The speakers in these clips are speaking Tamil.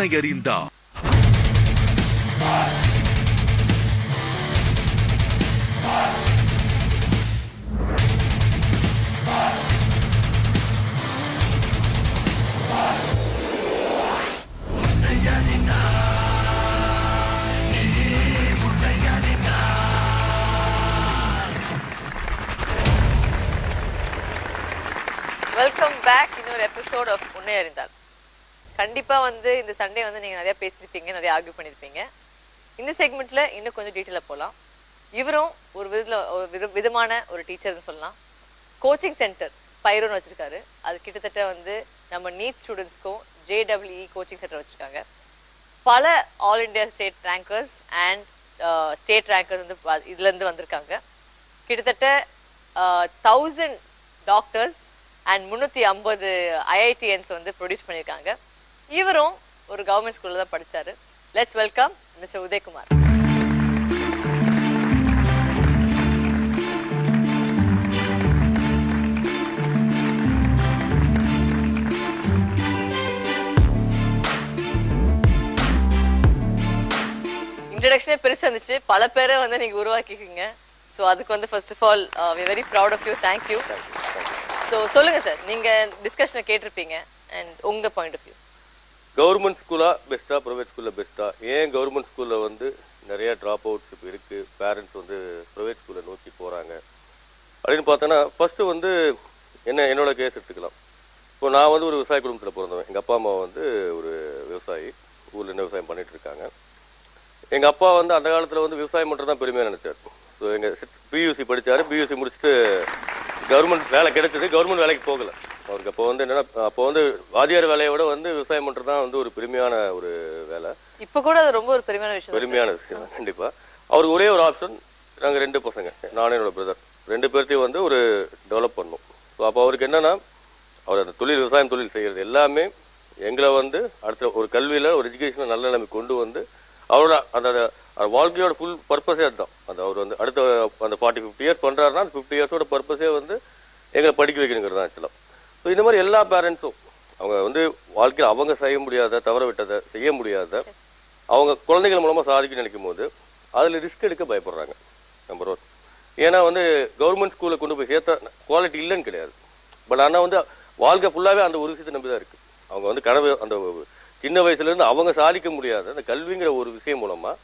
உன்னை அறிந்தார். Welcome back. இன்னொரு எபிசோட் ஆஃப் உன்னை அறிந்தால். கண்டிப்பாக இந்த சண்டே நீங்கள் நிறையா பேசியிருப்பீங்க, நிறையா ஆர்கியூ பண்ணியிருப்பீங்க. இந்த செக்மெண்ட்டில் இன்னும் கொஞ்சம் டீட்டெயிலாக போகலாம். இவரும் ஒரு விதமான ஒரு டீச்சர்னு சொல்லலாம். கோச்சிங் சென்டர் ஸ்பைரோன்னு வச்சுருக்காரு. அது கிட்டத்தட்ட நம்ம நீட் ஸ்டூடெண்ட்ஸ்க்கும் JEE கோச்சிங் சென்டர் வச்சுருக்காங்க. பல all India state rankers and state rankers இதுலேருந்து வந்திருக்காங்க. கிட்டத்தட்ட 1000 டாக்டர்ஸ் அண்ட் 350 IITians ப்ரொடியூஸ் பண்ணியிருக்காங்க. இவரும் ஒரு கவர்மெண்ட் ஸ்கூலில் தான் படித்தார். Let's welcome mister Udayakumar. இன்ட்ரடக்ஷனே பெருசாக இருந்துச்சு. பல பேரை நீங்கள் உருவாக்கிக்கிங்க. ஸோ அதுக்கு first of all we very proud of you. Thank you. So சொல்லுங்கள் சார், நீங்கள் டிஸ்கஷனை கேட்டிருப்பீங்க அண்ட் உங்கள் பாயிண்ட் ஆஃப் வியூ. கவர்மெண்ட் ஸ்கூலாக பெஸ்ட்டாக, ப்ரைவேட் ஸ்கூலில் பெஸ்ட்டாக? ஏன் கவர்மெண்ட் ஸ்கூலில் நிறையா ட்ராப் அவுட்ஸ் இப்போ இருக்குது, பேரண்ட்ஸ் ப்ரைவேட் ஸ்கூலை நோக்கி போகிறாங்க அப்படின்னு பார்த்தோன்னா, ஃபஸ்ட்டு என்னோட கேஸ் எடுத்துக்கலாம். இப்போ நான் ஒரு விவசாய குடும்பத்தில் பிறந்தவன். எங்கள் அப்பா அம்மா ஒரு விவசாயி, ஊரில் என்ன விவசாயம் பண்ணிகிட்டு இருக்காங்க. எங்கள் அப்பா அந்த காலத்தில் விவசாயம் பண்ணுறது தான் பெருமையாக நினச்சார். ஸோ எங்கள் பியூசி படித்தார். பியூசி முடிச்சுட்டு கவர்மெண்ட் வேலை கிடைச்சது. கவர்மெண்ட் வேலைக்கு போகலை அவருக்கு. அப்போ என்னன்னா, அப்போ வாதியார் வேலையை விட விவசாயம் பண்ணுறது தான் ஒரு பெருமையான ஒரு வேலை. இப்போ கூட அது ரொம்ப ஒரு பெருமையான விஷயம் தான் கண்டிப்பாக. அவருக்கு ஒரே ஒரு ஆப்ஷன், நாங்கள் 2 பசங்க, நானே என்னோட பிரதர், 2 பேர்த்தையும் ஒரு டெவலப் பண்ணோம். ஸோ அப்போ அவருக்கு என்னன்னா, அவர் அந்த தொழில், விவசாயம் தொழில் செய்கிறது எல்லாமே எங்களை அடுத்த ஒரு கல்வியில், ஒரு எஜுகேஷனில் நல்ல நிலைமை கொண்டு அவரோட அந்த வாழ்க்கையோட ஃபுல் பர்பஸே அதுதான். அவர் அடுத்த அந்த 40-50 இயர்ஸ் பண்ணுறாருன்னா, அந்த 50 இயர்ஸோட பர்பஸே எங்களை படிக்க வைக்கணுங்கிறது தான் ஆக்சுவலாக. ஸோ இந்த மாதிரி எல்லா பேரண்ட்ஸும் அவங்க வாழ்க்கையில் அவங்க செய்ய முடியாத, தவற விட்டதை, செய்ய முடியாத, அவங்க குழந்தைகள் மூலமாக சாதிக்க நினைக்கும் போது அதில் ரிஸ்க் எடுக்க பயப்படுறாங்க. நம்பர் 1. ஏன்னா கவர்மெண்ட் ஸ்கூலில் கொண்டு போய் சேர்த்தா குவாலிட்டி இல்லைன்னு கிடையாது. பட் ஆனால் வாழ்க்கை ஃபுல்லாகவே அந்த ஒரு விஷயத்தை நம்பி தான் இருக்குது. அவங்க கனவு, அந்த சின்ன வயசுலேருந்து அவங்க சாதிக்க முடியாத அந்த கல்விங்கிற ஒரு விஷயம் மூலமாக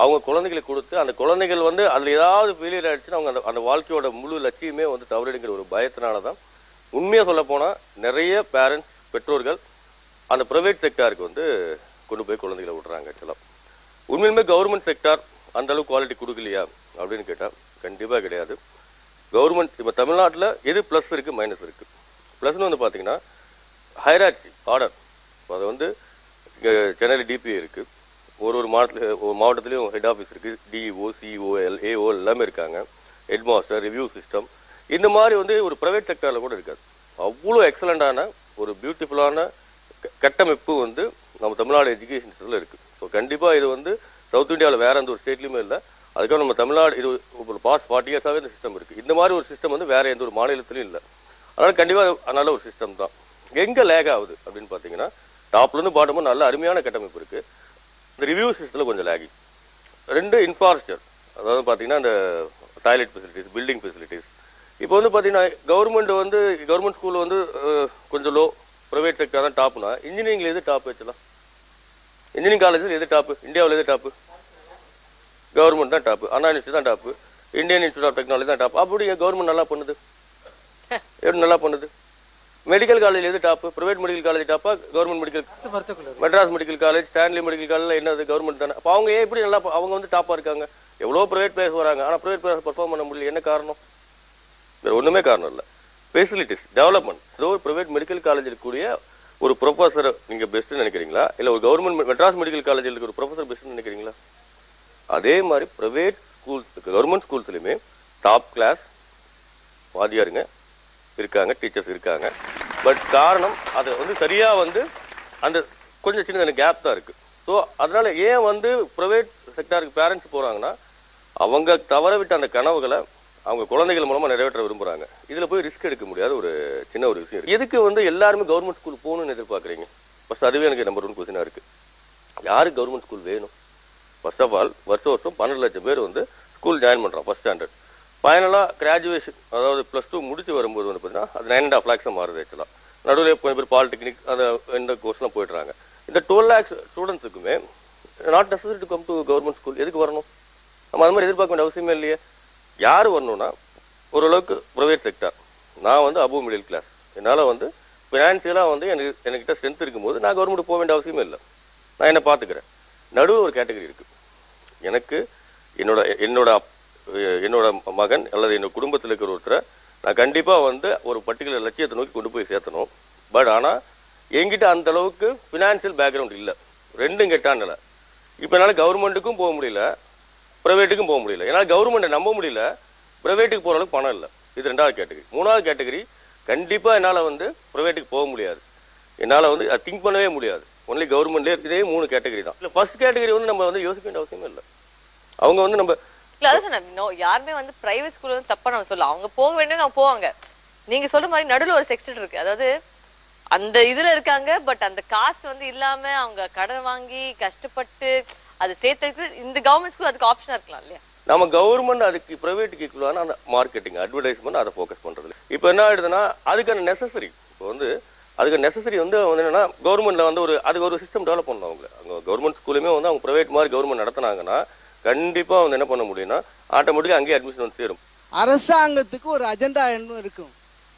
அவங்க குழந்தைகளை கொடுத்து, அந்த குழந்தைகள் அதில் ஏதாவது ஃபெயிலியர் ஆகிடுச்சுன்னா அவங்க அந்த வாழ்க்கையோட முழு லட்சியமே தவறிடுங்கிற ஒரு பயத்தினால தான் உண்மையாக சொல்லப்போனால் நிறைய பேரண்ட்ஸ், பெற்றோர்கள் அந்த ப்ரைவேட் செக்டாருக்கு கொண்டு போய் குழந்தைகளை விட்றாங்க. ஆக்சுவலாக உண்மையிலுமே கவர்மெண்ட் செக்டார் அந்தளவுக்கு குவாலிட்டி கொடுக்கலையா அப்படின்னு கேட்டால் கண்டிப்பாக கிடையாது. கவர்மெண்ட் இப்போ தமிழ்நாட்டில் எது ப்ளஸ் இருக்குது, மைனஸ் இருக்குது. ப்ளஸ்னு பார்த்தீங்கன்னா ஹைரார்ச்சி ஆர்டர். இப்போ அது சென்னையில் DPA இருக்குது. ஒரு மாவட்டத்துலேயும் ஹெட் ஆஃபீஸ் இருக்குது. DEO, CEO, AO எல்லாமே இருக்காங்க. ஹெட் மாஸ்டர், ரிவ்யூ சிஸ்டம், இந்த மாதிரி ஒரு ப்ரைவேட் செக்டரில் கூட இருக்காது. அவ்வளோ எக்ஸலண்ட்டான ஒரு பியூட்டிஃபுல்லான கட்டமைப்பு நம்ம தமிழ்நாடு எஜுகேஷன் சிஸ்டத்தில் இருக்குது. ஸோ கண்டிப்பாக இது சவுத் இந்தியாவில் வேறு எந்த ஒரு ஸ்டேட்லையுமே இல்லை. அதுக்காக நம்ம தமிழ்நாடு இது ஒரு பாஸ்ட் 40 இயர்ஸாகவே இந்த சிஸ்டம் இருக்குது. இந்த மாதிரி ஒரு சிஸ்டம் வேறு எந்த ஒரு மாநிலத்திலையும் இல்லை. அதனால் கண்டிப்பாக நல்ல ஒரு சிஸ்டம் தான். எங்கே லேக் ஆகுது அப்படின்னு பார்த்தீங்கன்னா, டாப்லேருந்து பாட்டமும் நல்ல அருமையான கட்டமைப்பு இருக்குது. இந்த ரிவ்யூ சிஸ்டத்தில் கொஞ்சம் லேகிங். 2 இன்ஃப்ராஸ்ட்ரக்சர், அதாவது பார்த்தீங்கன்னா இந்த டாய்லெட் ஃபெசிலிட்டிஸ், பில்டிங் ஃபெசிலிட்டிஸ். இப்போ பார்த்தீங்கன்னா கவர்மெண்ட் ஸ்கூல் கொஞ்சம் லோ, ப்ரைவேட் செக்டர் தான் டாப்னா, இன்ஜினியரிங்கில் எது டாப் வச்சலாம்? இன்ஜினியரிங் காலேஜில் எது டாப்பு? இந்தியாவில் எது டாப்பு? கவர்மெண்ட் தான் டாப்பு. அண்ணா யூனிவர்சிட்டி தான் top. Indian Institute of Technology தான் டாப். அப்படி கவர்மெண்ட் நல்லா பண்ணுது, எப்படி நல்லா பண்ணுது? மெடிக்கல் காலேஜ் எது டாப்பு? பிரைவேட் மெடிக்கல் காலேஜ் டாப்பா, government medical? Madras medical college, Stanley medical college என்னது? கவர்மெண்ட் தானே. அப்போ அவங்க எப்படி நல்லா அவங்க டாப்பாக இருக்காங்க? எவ்வளோ ப்ரைவேட் பிளேயர்ஸ் வராங்க, ஆனால் ப்ரைவேட் பிளேயர்ஸ் பர்ஃபார்ம் பண்ண முடியல. என்ன காரணம்? வேறு ஒன்றுமே காரணம் இல்லை. Facilities development. ஏதோ ஒரு ப்ரைவேட் மெடிக்கல் காலேஜில் இருக்கக்கூடிய ஒரு ப்ரொஃபஸரை நீங்கள் பெஸ்ட்டுன்னு நினைக்கிறீங்களா, இல்லை ஒரு கவர்மெண்ட் மெட்ராஸ் மெடிக்கல் காலேஜில் இருக்க ஒரு ப்ரொஃபஸர் பெஸ்ட்டுன்னு நினைக்கிறீங்களா? அதே மாதிரி ப்ரைவேட் ஸ்கூல்ஸ், கவர்மெண்ட் ஸ்கூல்ஸ்லையுமே டாப் கிளாஸ் வாதியாருங்க இருக்காங்க, டீச்சர்ஸ் இருக்காங்க. பட் காரணம் அது சரியாக அந்த கொஞ்சம் சின்ன கேப் தான் இருக்குது. ஸோ அதனால் ஏன் ப்ரைவேட் செக்டாருக்கு பேரண்ட்ஸ் போகிறாங்கன்னா, அவங்க தவற விட்ட அந்த கனவுகளை அவங்க குழந்தைகள் மூலமாக நிறைவேற்ற விரும்புகிறாங்க. இதில் போய் ரிஸ்க் எடுக்க முடியாத ஒரு சின்ன ஒரு விஷயம் இருக்குது. எதுக்கு எல்லாருமே கவர்மெண்ட் ஸ்கூல் போகணுன்னு எதிர்பார்க்குறீங்க? ஃபஸ்ட் அதுவே எனக்கு நம்பர் 1 கொஸ்டினாக இருக்குது. யாருக்கு கவர்மெண்ட் ஸ்கூல் வேணும்? ஃபர்ஸ்ட் ஆஃப் ஆல் வருஷம் 12 லட்சம் பேர் வந்து ஸ்கூல் ஜாயின் பண்ணுறான் ஃபஸ்ட் ஸ்டாண்டர்ட். ஃபைனலாக கிராஜுவேஷன் அதாவது +2 முடிச்சு வரும்போது வந்து பார்த்தீங்கன்னா அது 9.5 lakhs மாறுது ஆக்சுவலாக. நடுவில் கொஞ்சம் பேர் பாலிடெக்னிக் அந்த இந்த கோர்ஸ்லாம் போயிடுறாங்க. இந்த 12 lakhs ஸ்டூடெண்ட்ஸுக்குமே not necessary to come to government school. எதுக்கு வரணும்? நம்ம அது மாதிரி எதிர்பார்க்க வேண்டிய அவசியமே இல்லையே. யார் வரணும்னா ஓரளவுக்கு ப்ரைவேட் செக்டார். நான் வந்து அபோவ் மிடில் கிளாஸ், என்னால் வந்து ஃபினான்ஷியலாக வந்து என்கிட்ட ஸ்ட்ரென்த் இருக்கும்போது நான் கவர்மெண்ட் போக வேண்டிய அவசியமே இல்லை. நான் என்னை பார்த்துக்கிறேன். நடுவில் ஒரு கேட்டகரி இருக்குது. எனக்கு என்னோட மகன் அல்லது என்னோட குடும்பத்தில் இருக்கிற ஒருத்தரை நான் கண்டிப்பாக வந்து ஒரு பர்டிகுலர் லட்சியத்தை நோக்கி கொண்டு போய் சேர்த்தணும். பட் ஆனால் என்கிட்ட அந்த அளவுக்கு ஃபினான்ஷியல் பேக்ரவுண்ட் இல்லை. ரெண்டும் கெட்டான் நிலை. இப்போ என்னால் கவர்மெண்ட்டுக்கும் போக முடியல, ப்ரைவேட்டுக்கும் போக முடியல. என்னால் கவர்மெண்ட்டை நம்ப முடியல, ப்ரைவேட்டுக்கு போகிற அளவுக்கு பணம் இல்லை. இது 2வது கேட்டகரி. 3வது கேட்டகரி, கண்டிப்பாக என்னால் வந்து ப்ரைவேட்டுக்கு போக முடியாது. என்னால் வந்து அதை திங்க் பண்ணவே முடியாது. ஒன்லி கவர்மெண்ட்லேயே இதே 3 கேட்டகரி தான். இல்லை ஃபர்ஸ்ட் கேட்டகரி வந்து நம்ம வந்து யோசிக்க வேண்டிய அவசியமே இல்லை. அவங்க வந்து நம்ம இல்ல அதான் சொன்னேன், யாருமே வந்து பிரைவேட் ஸ்கூல் வந்து தப்பா நம்ம சொல்லலாம். அவங்க போக வேண்டியவங்க அவங்க போவாங்க. நீங்க சொல்ற மாதிரி நடுவில் ஒரு செக்ஷன் இருக்கு. அதாவது அந்த இதுல இருக்காங்க, பட் அந்த காசு வந்து இல்லாம அவங்க கடன் வாங்கி கஷ்டப்பட்டு அதை சேர்த்துக்கு இந்த கவர்மெண்ட் ஸ்கூல் அதுக்கு ஆப்ஷனா இருக்கலாம் இல்லையா? நம்ம கவர்மெண்ட் அதுக்கு ப்ரைவேட்டுக்கு ஈக்குவலான அந்த மார்க்கெட்டிங் அட்வர்டைஸ்மெண்ட் அதை ஃபோக்கஸ் பண்ணுறது. இப்போ என்ன ஆயிடுதுன்னா அதுக்கான நெசசரி இப்போ வந்து அதுக்கு நெசசரி வந்து என்னன்னா கவர்மெண்ட்ல வந்து அதுக்கு ஒரு சிஸ்டம் டெவலப் பண்ணணும். அவங்க கவர்மெண்ட் ஸ்கூலுமே வந்து அவங்க ப்ரைவேட் மாதிரி கவர்மெண்ட் நடத்தினாங்கன்னா கண்டிப்பாக வந்து என்ன பண்ண முடியும்னா ஆட்டோமேட்டிக்காக அங்கேயே அட்மிஷன் வந்து சேரும். அரசாங்கத்துக்கு ஒரு அஜெண்டா என்ன இருக்கும்?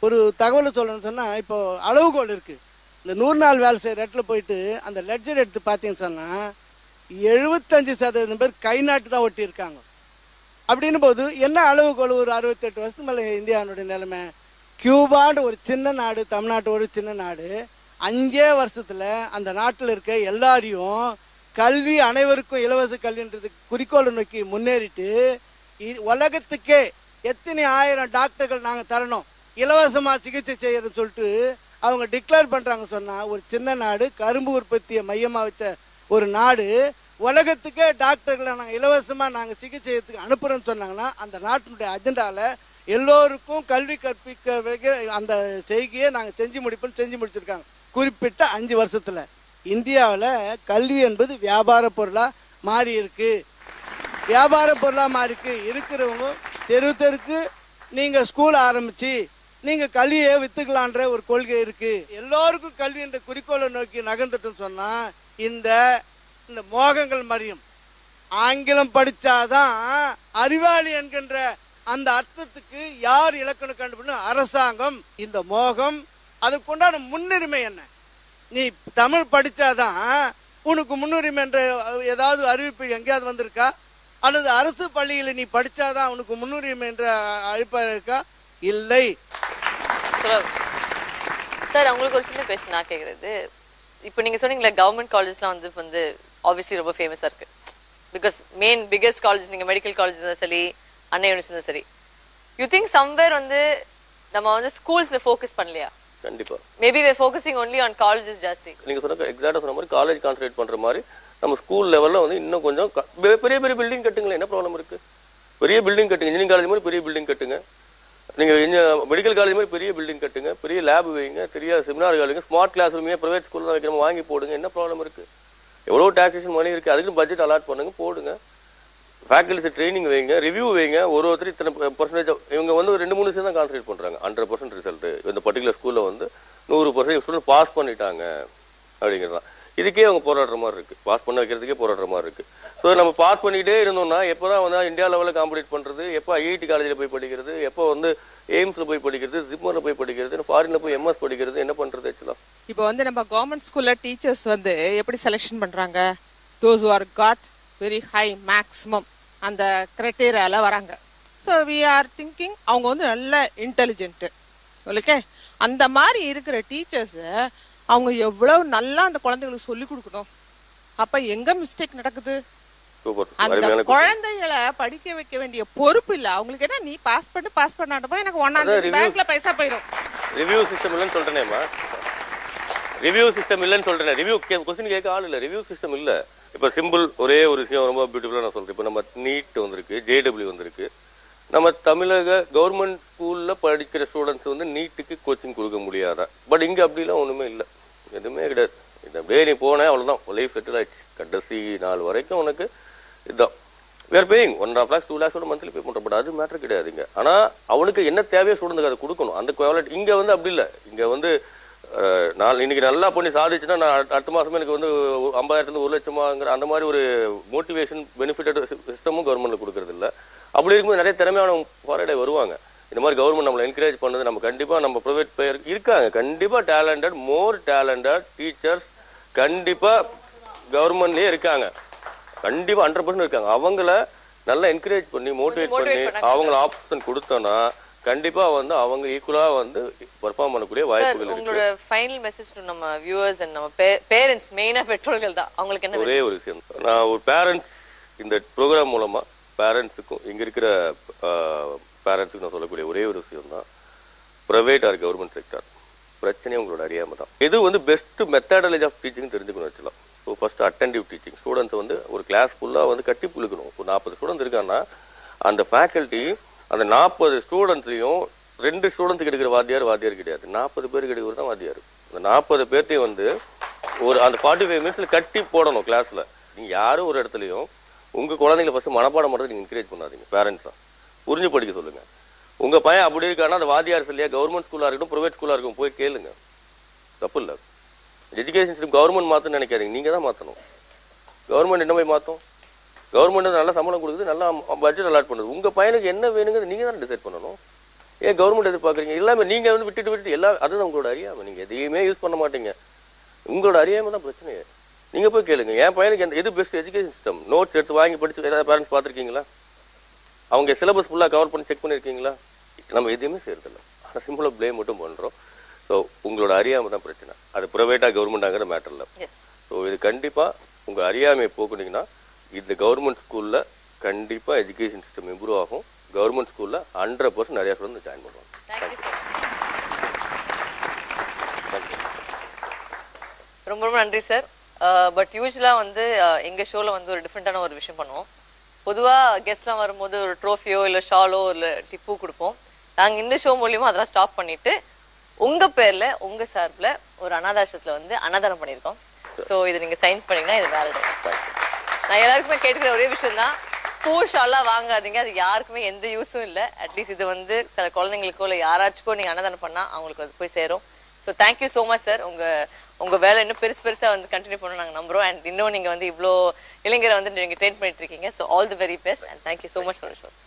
ஒரு தகவல் சொல்லணும்னு சொன்னால் இப்போ அளவுகோல் இருக்குது. இந்த 100 நாள் வேலை செய்கிற இடத்துல போயிட்டு அந்த லெட்ஜர் எடுத்து பார்த்தீங்கன்னு சொன்னால் 75% பேர் கை நாட்டு தான் ஒட்டியிருக்காங்க. அப்படின்னும் போது என்ன அளவுகோல்? ஒரு 68 வருஷத்துக்கு மேலே இந்தியாவுடைய நிலைமை. கியூபான்னு ஒரு சின்ன நாடு, தமிழ்நாட்டோட சின்ன நாடு, 5 வருஷத்தில் அந்த நாட்டில் இருக்க எல்லாரையும் கல்வி அனைவருக்கும் இலவச கல்வின்றது குறிக்கோளை நோக்கி முன்னேறிட்டு உலகத்துக்கே எத்தனை 1000 டாக்டர்கள் நாங்கள் தரணும், இலவசமாக சிகிச்சை செய்யறதுன்னு சொல்லிட்டு அவங்க டிக்ளேர் பண்ணுறாங்க. சொன்னால் ஒரு சின்ன நாடு, கரும்பு உற்பத்தியை மையமாக வச்ச ஒரு நாடு, உலகத்துக்கே டாக்டர்களை நாங்கள் இலவசமாக நாங்கள் சிகிச்சை செய்யறதுக்கு அனுப்புகிறோன்னு சொன்னாங்கன்னா அந்த நாட்டினுடைய அஜெண்டாவில் எல்லோருக்கும் கல்வி கற்பிக்க அந்த செய்கையை நாங்கள் செஞ்சு முடிச்சிருக்காங்க குறிப்பிட்ட 5 வருஷத்தில். இந்தியாவில் கல்வி என்பது வியாபார பொருளாக மாறி இருக்கு. வியாபார பொருளாக மாறி இருக்கு. இருக்கிறவங்க தெருக்கு நீங்கள் ஸ்கூல் ஆரம்பித்து நீங்கள் கல்வியை விற்றுக்கலான்ற ஒரு கொள்கை இருக்குது. எல்லோருக்கும் கல்வி என்ற குறிக்கோளை நோக்கி நகர்ந்துட்டுன்னு சொன்னால் இந்த மோகங்கள் மறியும். ஆங்கிலம் படித்தாதான் அறிவாளி என்கின்ற அந்த அர்த்தத்துக்கு யார் இலக்கணம் கண்டுபிடிக்கணும்? அரசாங்கம். இந்த மோகம் அதுக்குண்டான முன்னுரிமை என்ன? நீ தமிழ் படித்தாதான் உனக்கு முன்னுரிமை என்ற ஏதாவது அறிவிப்பு எங்கேயாவது வந்திருக்கா? அல்லது அரசு பள்ளியில் நீ படித்தாதான் உனக்கு முன்னுரிமை என்ற அழைப்பாக இருக்கா? இல்லை. சார் உங்களுக்கு ஒரு சின்ன கொஸ்டின் நான் கேட்குறது, இப்போ நீங்கள் சொன்னீங்களே கவர்மெண்ட் காலேஜ்லாம் வந்து ஆப்வியஸ்லி ரொம்ப ஃபேமஸாக இருக்குது. பிகாஸ் பிக்கஸ்ட் காலேஜ் நீங்கள் மெடிக்கல் காலேஜ் இருந்தால் சரி, அண்ணா யூனிவர்சிட்டி இருந்தால் சரி. யூ திங்க் சம்வேர் வந்து நம்ம வந்து ஸ்கூல்ஸில் ஃபோக்கஸ் பண்ணலையா? கண்டிப்பா. Maybe we are focusing only on colleges ஜாஸ்தி. நீங்க எக்ஸாக்ட்டா சொன்ன மாதிரி காலேஜ் கான்சன்ட்ரேட் பண்ற மாதிரி நம்ம ஸ்கூல் லெவல்ல வந்து இன்னும் கொஞ்சம் பெரிய பெரிய பில்டிங் கட்டுங்களேன். என்ன ப்ராப்ளம் இருக்கு? பெரிய பில்டிங் கட்டுங்க. இன்ஜினியரிங் காலேஜ் மாதிரி பெரிய பில்டிங் கட்டுங்க. நீங்க மெடிக்கல் காலேஜ் மாதிரி பெரிய பில்டிங் கட்டுங்க. பெரிய லேப் வைங்க, பெரிய செமினார் வைங்க, ஸ்மார்ட் கிளாஸ் ரூம் பிரைவேட் ஸ்கூல்ல தான் வைக்கிறோம், வாங்கி போடுங்க. என்ன ப்ராப்ளம் இருக்கு? எவ்வளோ டாக்ஸேஷன் மணி இருக்கு, அதுக்கு பட்ஜெட் அலாட் பண்ணுங்க, போடுங்க. ஃபேக்கல்டிஸை ட்ரைனிங் வைங்க, ரிவ்யூ வைங்க. ஒருத்தர் இத்தனை பர்சன்டேஜ் இவங்க வந்து 2-3 விஷயம் தான் கான்சன்ட்ரேட் பண்ணுறாங்க. 100% ரிசல்ட் இந்த பர்டிகுலர் ஸ்கூலில் வந்து 100% ஸ்டூடெண்ட் பாஸ் பண்ணிட்டாங்க அப்படிங்கிறது தான். இதுக்கே அவங்க போராடுற மாதிரி இருக்குது. பாஸ் பண்ண வைக்கிறதுக்கே போராடுற மாதிரி இருக்குது. ஸோ நம்ம பாஸ் பண்ணிக்கிட்டே இருந்தோம்னா எப்போ தான் வந்து இந்தியா லெவலில் காம்படிட் பண்ணுறது, எப்போ ஐஐடி காலேஜில் போய் படிக்கிறது, எப்போ வந்து எய்ம்ஸில் போய் படிக்கிறது, ஜிப்மரில் போய் படிக்கிறது, ஃபாரினில் போய் எம்எஸ் படிக்கிறது, என்ன பண்ணுறது ஆக்சுவலாக? இப்போ வந்து நம்ம கவர்மெண்ட் ஸ்கூலில் டீச்சர்ஸ் வந்து எப்படி செலெக்ஷன் பண்ணுறாங்க? Those who are got very high maximum அந்த க்ரைட்டீரியாவில் வராங்க. ஸோ வி ஆர் திங்கிங் அவங்க வந்து நல்ல இன்டெலிஜென்ட்டு. ஓகே, அந்த மாதிரி இருக்கிற டீச்சர்ஸு அவங்க எவ்வளோ நல்லா அந்த குழந்தைங்களுக்கு சொல்லி கொடுக்கணும். அப்போ எங்கே மிஸ்டேக் நடக்குது? அந்த குழந்தைகளை படிக்க வைக்க வேண்டிய பொறுப்பு இல்லை அவங்களுக்கு. என்ன நீ பாஸ் பண்ணாட்டப்போ எனக்கு 1 பேங்க்ல பைசா போயிடும். ரிவ்யூ சிஸ்டம் இல்லைன்னு சொல்றேனேமா, ரிவ்யூ சிஸ்டம் இல்லைன்னு சொல்றேன். ரிவ்யூ கொஸ்டின் கேட்க ஆள் இல்லை, ரிவ்யூ சிஸ்டம் இல்லை. இப்போ சிம்பிள் ஒரே ஒரு விஷயம் ரொம்ப பியூட்டிஃபுல்லாக நான் சொல்கிறேன். இப்போ நம்ம நீட் வந்திருக்கு, ஜேடபிள்யூ வந்திருக்கு. நம்ம தமிழக கவர்மெண்ட் ஸ்கூலில் படிக்கிற ஸ்டூடெண்ட்ஸ் வந்து நீட்டுக்கு கோச்சிங் கொடுக்க முடியாதா? பட் இங்கே அப்படிலாம் ஒன்றுமே இல்லை, எதுவுமே கிடையாது. இது அப்படியே நீ போனேன் அவ்வளோதான், லைஃப் செட்டில் ஆயிடுச்சு. கடைசி நாள் வரைக்கும் உனக்கு இதுதான் வேறு paying 1.5 lakhs 2 lakhs monthly pay பண்ணுற. பட் அது மேட்டர் கிடையாதுங்க. ஆனால் அவனுக்கு என்ன தேவையோ ஸ்டூடெண்ட்டுக்கு அதை கொடுக்கணும். அந்த குவாலிட்டி இங்கே வந்து அப்படி இல்லை. இங்கே வந்து இன்னைக்கு நல்லா பண்ணி சாதிச்சுன்னா நான் அடுத்த மாதமே எனக்கு வந்து 50,000 1 லட்சமாங்கிற அந்த மாதிரி ஒரு மோட்டிவேஷன் பெனிஃபிட்டட் சிஸ்டமும் கவர்மெண்ட்டில் கொடுக்கறது இல்லை. அப்படி இருக்கும்போது நிறைய திறமையான ஃபாரிடே வருவாங்க. இந்த மாதிரி கவர்மெண்ட் நம்மளை என்கரேஜ் பண்ணது நம்ம கண்டிப்பாக நம்ம ப்ரைவேட் பிளேயர் இருக்காங்க. கண்டிப்பாக டேலண்டட் மோர் டேலண்டட் டீச்சர்ஸ் கண்டிப்பாக கவர்மெண்ட்லேயே இருக்காங்க. கண்டிப்பாக 100% இருக்காங்க. அவங்கள நல்லா என்கரேஜ் பண்ணி மோட்டிவேட் பண்ணி அவங்கள ஆப்ஷன் கொடுத்தோன்னா கண்டிப்பாக வந்து அவங்க ஈக்குவலாக வந்து பெர்ஃபார்ம் பண்ணக்கூடிய வாய்ப்புகள் இருக்கு. உங்களோட ஃபைனல் மெசேஜ் டு நம்ம வியூவர்ஸ் அண்ட் நம்ம பேரண்ட்ஸ், மெயினாக பெற்றோர்கள் தான், அவங்களுக்கு என்ன ஒரே ஒரு விஷயம், நான் ஒரு பேரண்ட்ஸ் இந்த ப்ரோக்ராம் மூலமாக பேரண்ட்ஸுக்கும் இங்கே இருக்கிற பேரண்ட்ஸுக்கு நான் சொல்லக்கூடிய ஒரே ஒரு விஷயம் தான், ப்ரைவேட் ஆர் கவர்மெண்ட் செக்டார் பிரச்சனையே உங்களோட அறியாமல் தான். எது வந்து பெஸ்ட் மெத்தடாலஜி ஆஃப் டீச்சிங் தெரிஞ்சுக்கணும் வச்சுக்கலாம். So first attentive teaching. Students வந்து ஒரு கிளாஸ் ஃபுல்லாக வந்து கட்டி புழுக்கணும். இப்போ 40 ஸ்டூடெண்ட்ஸ் இருக்காங்கன்னா அந்த ஃபேக்கல்ட்டி அந்த 40 ஸ்டூடெண்ட்ஸையும் 2 ஸ்டூடெண்ட்ஸுக்கு எடுக்கிற வாத்தியார் கிடையாது, 40 பேருக்கு எடுக்கிறது தான் வாத்தியார். அந்த 40 பேர்த்தையும் வந்து ஒரு அந்த 45 மினிட்ஸில் கட்டி போடணும் கிளாஸில். நீங்கள் யாரும் ஒரு இடத்துலையும் உங்கள் குழந்தைங்களை ஃபஸ்ட்டு மனப்பாடம் பண்ணுறது நீங்கள் என்கரேஜ் பண்ணாதீங்க. பேரண்ட்ஸாக புரிஞ்சு படிக்க சொல்லுங்கள். உங்கள் பையன் அப்படி இருக்கான்னா அந்த வாத்தியார் சொல்லியா கவர்மெண்ட் ஸ்கூலாக இருக்கட்டும் ப்ரைவேட் ஸ்கூலாக இருக்கும் போய் கேளுங்க, தப்பு இல்லை. எஜுகேஷன் சிஸ்டம் கவர்மெண்ட் மாற்றணும்னு நினைக்காதீங்க, நீங்கள் தான் மாற்றணும். கவர்மெண்ட் என்ன போய் மாற்றும்? கவர்மெண்ட் நல்லா சம்பளம் கொடுக்குது, நல்லா பட்ஜெட் அலாட் பண்ணுது. உங்கள் பையனுக்கு என்ன வேணுங்கிறது நீங்கள் தான் டிசைட் பண்ணணும். ஏன் கவர்மெண்ட் எதிர்பார்க்குறீங்க? எல்லாமே நீங்கள் வந்து விட்டுட்டு எல்லாம் அதுதான் உங்களோட அறியாமல். நீங்கள் எதையுமே யூஸ் பண்ண மாட்டீங்க. உங்களோட அறியாமல் தான் பிரச்சனையே. நீங்கள் போய் கேளுங்க, என் பையனுக்கு எது பெஸ்ட் எஜுகேஷன் சிஸ்டம், நோட்ஸ் எடுத்து வாங்கி படிச்சு ஏதாவது பேரண்ட்ஸ் பார்த்துருக்கீங்களா? அவங்க சிலபஸ் ஃபுல்லாக கவர் பண்ணி செக் பண்ணியிருக்கீங்களா? நம்ம எதுவுமே செய்யறதில்ல. ஆனால் சிம்பிளாக ப்ளேம் மட்டும் பண்ணுறோம். ஸோ உங்களோட அறியாமல் தான் பிரச்சனை. அது ப்ரைவேட்டாக கவர்மெண்ட்டாங்கிற மேட்டர் இல்லை. ஸோ இது கண்டிப்பாக உங்கள் அறியாமையை போக்குனீங்கன்னா இந்த கவர்மெண்ட் ஸ்கூலில் கண்டிப்பாக எஜுகேஷன் சிஸ்டம் இம்ப்ரூவ் ஆகும். கவர்மெண்ட் ஸ்கூலில் 100% நிறையா ஸ்டூடெண்ட் ஜாயின் பண்ணுவாங்க. ரொம்ப ரொம்ப நன்றி சார். பட் யூஸ்வலாக வந்து எங்கள் ஷோவில் வந்து ஒரு டிஃப்ரெண்ட்டான ஒரு விஷயம் பண்ணுவோம். பொதுவாக கெஸ்ட்லாம் வரும்போது ஒரு ட்ரோஃபியோ இல்லை ஷாலோ இல்லை டிப்போ கொடுப்போம். நாங்கள் இந்த ஷோ மூலியமாக அதெல்லாம் ஸ்டாப் பண்ணிவிட்டு உங்கள் பேரில் உங்கள் சார்பில் ஒரு அனாதாசத்தில் வந்து அன்னதானம் பண்ணியிருக்கோம். ஸோ இது நீங்கள் சைன் பண்ணிங்கன்னா இது வேலிட். நான் எல்லாருக்குமே கேட்டுக்கிற ஒரே விஷயம் தான், பூ ஷாலாக வாங்காதீங்க, அது யாருக்குமே எந்த யூஸும் இல்லை. அட்லீஸ்ட் இது வந்து சில குழந்தைங்களுக்கோ இல்லை யாராச்சுக்கோ நீங்கள் அன்னதானம் பண்ணால் அவங்களுக்கு அது போய் சேரும். So thank you so much sir. உங்கள் வேலை இன்னும் பெருசாக வந்து கண்டினியூ பண்ணணும் நாங்கள் நம்புகிறோம். அண்ட் இன்னும் நீங்கள் வந்து இவ்வளோ இளைஞரை வந்து நீங்கள் ட்ரெயின் பண்ணிட்டு இருக்கீங்க. So all the very best and thank you so much for shows.